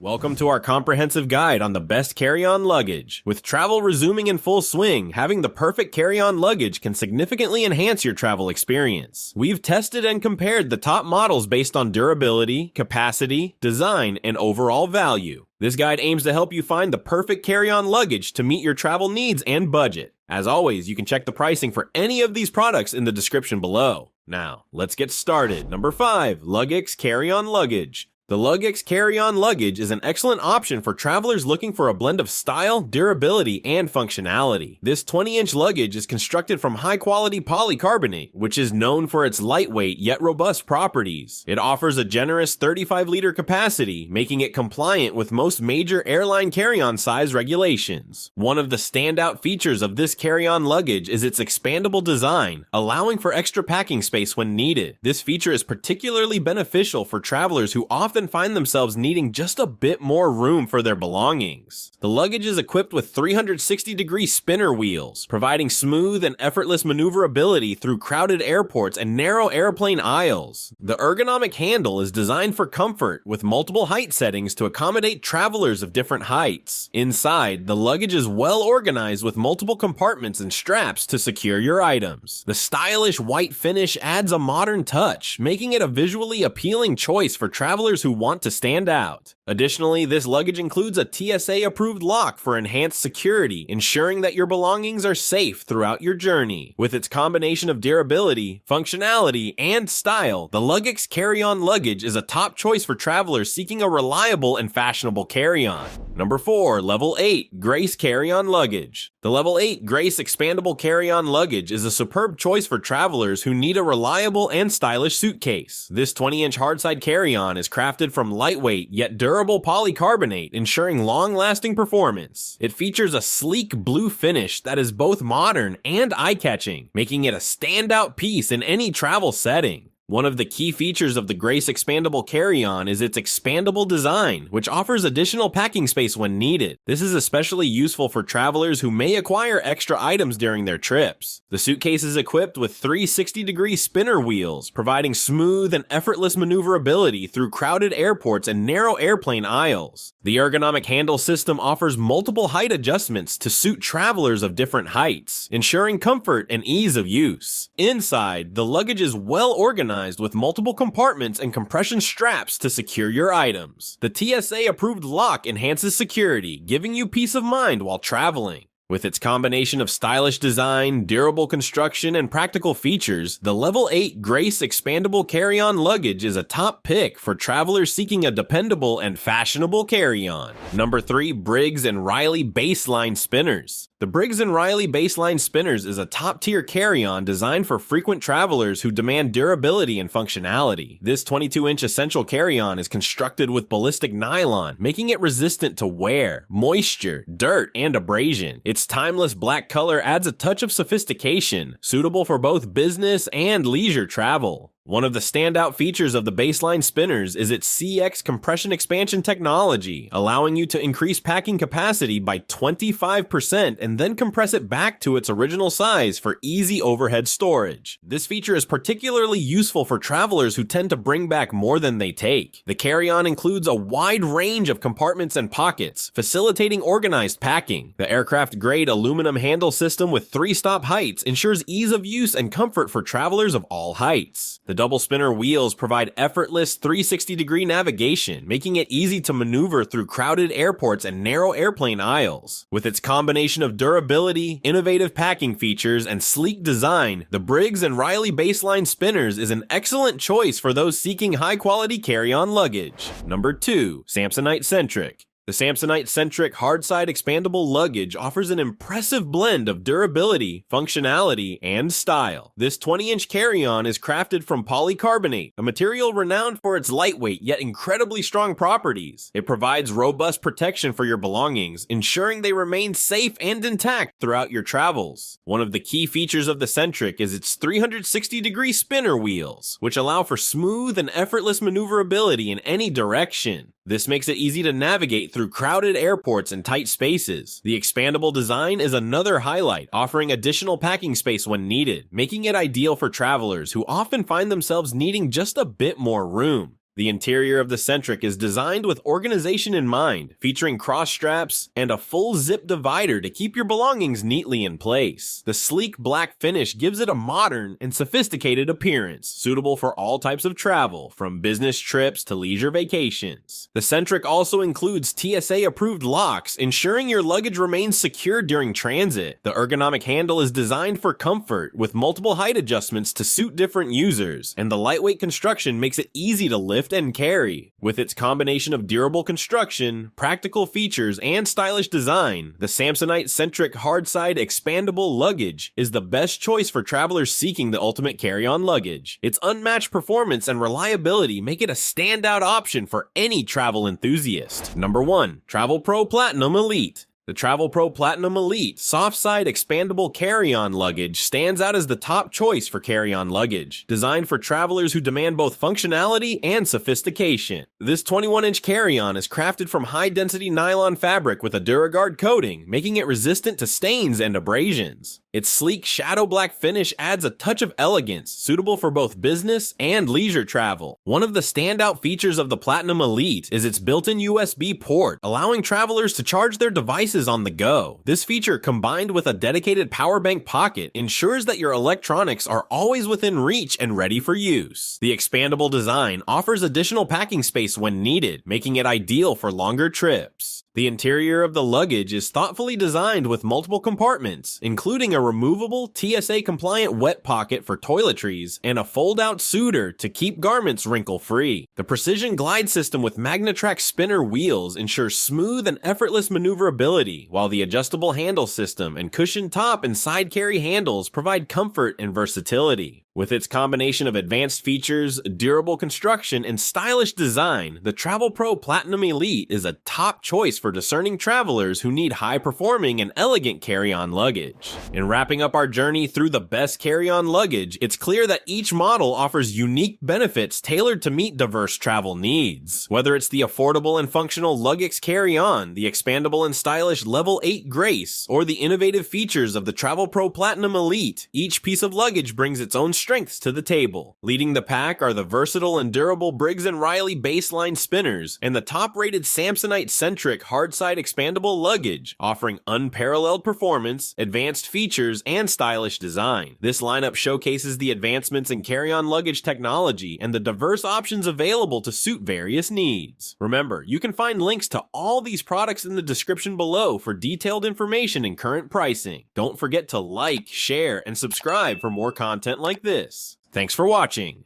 Welcome to our comprehensive guide on the best carry-on luggage. With travel resuming in full swing, having the perfect carry-on luggage can significantly enhance your travel experience. We've tested and compared the top models based on durability, capacity, design, and overall value. This guide aims to help you find the perfect carry-on luggage to meet your travel needs and budget. As always, you can check the pricing for any of these products in the description below. Now, let's get started. Number 5. LUGGEX Carry-On Luggage. The LUGGEX Carry-On Luggage is an excellent option for travelers looking for a blend of style, durability, and functionality. This 20-inch luggage is constructed from high-quality polycarbonate, which is known for its lightweight yet robust properties. It offers a generous 35-liter capacity, making it compliant with most major airline carry-on size regulations. One of the standout features of this carry-on luggage is its expandable design, allowing for extra packing space when needed. This feature is particularly beneficial for travelers who often find themselves needing just a bit more room for their belongings. The luggage is equipped with 360-degree spinner wheels, providing smooth and effortless maneuverability through crowded airports and narrow airplane aisles. The ergonomic handle is designed for comfort, with multiple height settings to accommodate travelers of different heights. Inside, the luggage is well organized with multiple compartments and straps to secure your items. The stylish white finish adds a modern touch, making it a visually appealing choice for travelers who want to stand out. Additionally, this luggage includes a TSA-approved lock for enhanced security, ensuring that your belongings are safe throughout your journey. With its combination of durability, functionality, and style, the LUGGEX Carry-On Luggage is a top choice for travelers seeking a reliable and fashionable carry-on. Number 4. Level 8 Grace Carry-On Luggage. The Level 8 Grace Expandable Carry-On Luggage is a superb choice for travelers who need a reliable and stylish suitcase. This 20-inch hardside carry-on is crafted from lightweight yet durable polycarbonate, ensuring long-lasting performance. It features a sleek blue finish that is both modern and eye-catching, making it a standout piece in any travel setting. One of the key features of the Grace Expandable Carry-On is its expandable design, which offers additional packing space when needed. This is especially useful for travelers who may acquire extra items during their trips. The suitcase is equipped with 360-degree spinner wheels, providing smooth and effortless maneuverability through crowded airports and narrow airplane aisles. The ergonomic handle system offers multiple height adjustments to suit travelers of different heights, ensuring comfort and ease of use. Inside, the luggage is well organized with multiple compartments and compression straps to secure your items. The TSA-approved lock enhances security, giving you peace of mind while traveling. With its combination of stylish design, durable construction, and practical features, the Level 8 Grace Expandable Carry-On Luggage is a top pick for travelers seeking a dependable and fashionable carry-on. Number 3. Briggs & Riley Baseline Spinners. The Briggs & Riley Baseline Spinners is a top-tier carry-on designed for frequent travelers who demand durability and functionality. This 22-inch essential carry-on is constructed with ballistic nylon, making it resistant to wear, moisture, dirt, and abrasion. Its timeless black color adds a touch of sophistication, suitable for both business and leisure travel. One of the standout features of the Baseline Spinners is its CX compression expansion technology, allowing you to increase packing capacity by 25% and then compress it back to its original size for easy overhead storage. This feature is particularly useful for travelers who tend to bring back more than they take. The carry-on includes a wide range of compartments and pockets, facilitating organized packing. The aircraft-grade aluminum handle system with 3-stop heights ensures ease of use and comfort for travelers of all heights. The double spinner wheels provide effortless 360-degree navigation, making it easy to maneuver through crowded airports and narrow airplane aisles. With its combination of durability, innovative packing features, and sleek design, the Briggs & Riley Baseline Spinners is an excellent choice for those seeking high-quality carry-on luggage. Number 2. Samsonite Centric. The Samsonite Centric hardside expandable luggage offers an impressive blend of durability, functionality, and style. This 20-inch carry-on is crafted from polycarbonate, a material renowned for its lightweight yet incredibly strong properties. It provides robust protection for your belongings, ensuring they remain safe and intact throughout your travels. One of the key features of the Centric is its 360-degree spinner wheels, which allow for smooth and effortless maneuverability in any direction. This makes it easy to navigate through crowded airports and tight spaces. The expandable design is another highlight, offering additional packing space when needed, making it ideal for travelers who often find themselves needing just a bit more room. The interior of the Centric is designed with organization in mind, featuring cross straps and a full zip divider to keep your belongings neatly in place. The sleek black finish gives it a modern and sophisticated appearance, suitable for all types of travel, from business trips to leisure vacations. The Centric also includes TSA-approved locks, ensuring your luggage remains secure during transit. The ergonomic handle is designed for comfort, with multiple height adjustments to suit different users, and the lightweight construction makes it easy to lift and carry. With its combination of durable construction, practical features, and stylish design, the Samsonite Centric hard-side expandable luggage is the best choice for travelers seeking the ultimate carry-on luggage. Its unmatched performance and reliability make it a standout option for any travel enthusiast. Number 1. Travelpro Platinum Elite. The Travelpro Platinum Elite soft-side expandable carry-on luggage stands out as the top choice for carry-on luggage, designed for travelers who demand both functionality and sophistication. This 21-inch carry-on is crafted from high-density nylon fabric with a DuraGuard coating, making it resistant to stains and abrasions. Its sleek shadow black finish adds a touch of elegance, suitable for both business and leisure travel. One of the standout features of the Platinum Elite is its built-in USB port, allowing travelers to charge their devices on the go. This feature, combined with a dedicated power bank pocket, ensures that your electronics are always within reach and ready for use. The expandable design offers additional packing space when needed, making it ideal for longer trips. The interior of the luggage is thoughtfully designed with multiple compartments, including a removable TSA-compliant wet pocket for toiletries and a fold-out suitor to keep garments wrinkle-free. The precision glide system with MagnaTrack spinner wheels ensures smooth and effortless maneuverability, while the adjustable handle system and cushioned top and side carry handles provide comfort and versatility. With its combination of advanced features, durable construction, and stylish design, the Travelpro Platinum Elite is a top choice for discerning travelers who need high-performing and elegant carry-on luggage. In wrapping up our journey through the best carry-on luggage, it's clear that each model offers unique benefits tailored to meet diverse travel needs. Whether it's the affordable and functional LUGGEX Carry-On, the expandable and stylish Level 8 Grace, or the innovative features of the Travelpro Platinum Elite, each piece of luggage brings its own strengths to the table. Leading the pack are the versatile and durable Briggs & Riley baseline spinners and the top-rated Samsonite Centric hard-side expandable luggage, offering unparalleled performance, advanced features, and stylish design. This lineup showcases the advancements in carry-on luggage technology and the diverse options available to suit various needs. Remember, you can find links to all these products in the description below for detailed information and current pricing. Don't forget to like, share, and subscribe for more content like this. Thanks for watching.